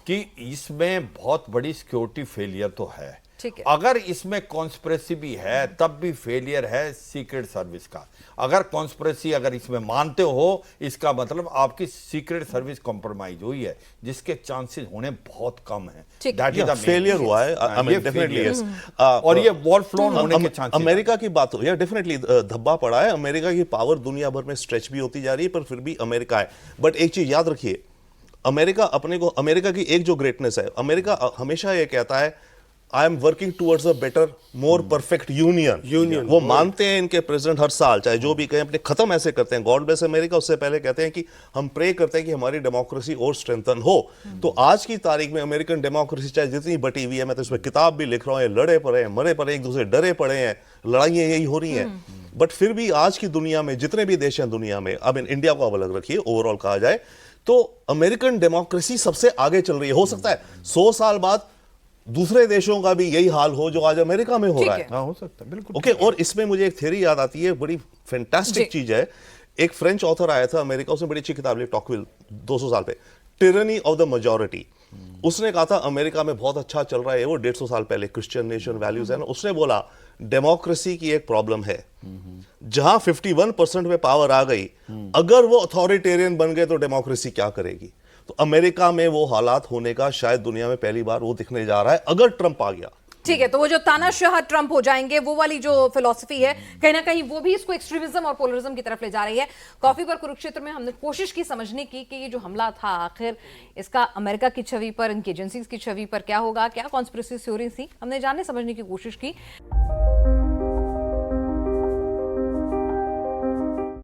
कि इसमें बहुत बड़ी सिक्योरिटी फेलियर तो है। ठीक है। अगर इसमें कॉन्स्पिरेसी भी है, तब भी फेलियर है सीक्रेट सर्विस का। अगर कॉन्स्पिरेसी अगर इसमें मानते हो, इसका मतलब आपकी सीक्रेट सर्विस कॉम्प्रोमाइज हुई है, जिसके चांसेस होने बहुत कम है। दैट इज द फेलियर हुआ है। I mean, definitely yes. और ये वॉल फ्लोन होने के चांसेस। अमेरिका की बात हो, या डेफिनेटली धब्बा पड़ा है। अमेरिका की पावर दुनिया भर में स्ट्रेच भी होती जा रही है, पर फिर भी अमेरिका है। बट एक चीज याद रखिए, अमेरिका की एक जो ग्रेटनेस है, अमेरिका हमेशा ये कहता है, I am working towards a better more perfect union. वो मानते हैं, इनके प्रेसिडेंट हर साल चाहे जो भी कहें, अपने खत्म ऐसे करते हैं, गॉड ब्लेस अमेरिका। उससे पहले कहते हैं कि हम प्रे करते हैं कि हमारी डेमोक्रेसी और स्ट्रेंथन हो। तो आज की तारीख में अमेरिकन डेमोक्रेसी चाहे जितनी बटी हुई है, मैं तो इसमें किताब भी लिख रहा हूँ, लड़े पड़े हैं, मरे पड़े, एक दूसरे डरे पड़े हैं, लड़ाइयाँ यही हो रही हैं। बट फिर भी आज की दुनिया में जितने भी देश हैं दुनिया में, अब इंडिया को अब अलग रखिए, ओवरऑल कहा जाए तो अमेरिकन डेमोक्रेसी सबसे आगे चल रही है। हो सकता है 100 साल बाद दूसरे देशों का भी यही हाल हो जो आज अमेरिका में हो रहा है। हो सकता है, बिल्कुल। ओके, और इसमें मुझे एक थ्योरी याद आती है, बड़ी फैंटास्टिक चीज है। एक फ्रेंच ऑथर आया था अमेरिका, उसने बड़ी अच्छी किताब लिखी, टॉकविल, 200 साल पे, टिरनी ऑफ द मेजॉरिटी। उसने कहा था अमेरिका में बहुत अच्छा चल रहा है, वो 150 साल पहले, क्रिश्चियन नेशन वैल्यूज है ना। उसने बोला डेमोक्रेसी की एक प्रॉब्लम है, जहां 51% में पावर आ गई, अगर वो अथॉरिटेरियन बन गए तो डेमोक्रेसी क्या करेगी। तो अमेरिका में वो हालात होने का शायद दुनिया में पहली बार वो दिखने जा रहा है, अगर ट्रंप आ गया। ठीक है, तो वो जो तानाशाह ट्रंप हो जाएंगे, वो वाली जो फिलॉसफी है, कहीं ना कहीं वो भी इसको एक्सट्रीमिज्म और पोलरिज्म की तरफ ले जा रही है। कॉफी पर कुरुक्षेत्र में हमने कोशिश की समझने की कि ये जो हमला था, आखिर इसका अमेरिका की छवि पर, इनकी एजेंसीज की छवि पर क्या होगा, क्या कॉन्स्पिरेसी थ्योरी थी, हमने जानने समझने की कोशिश की।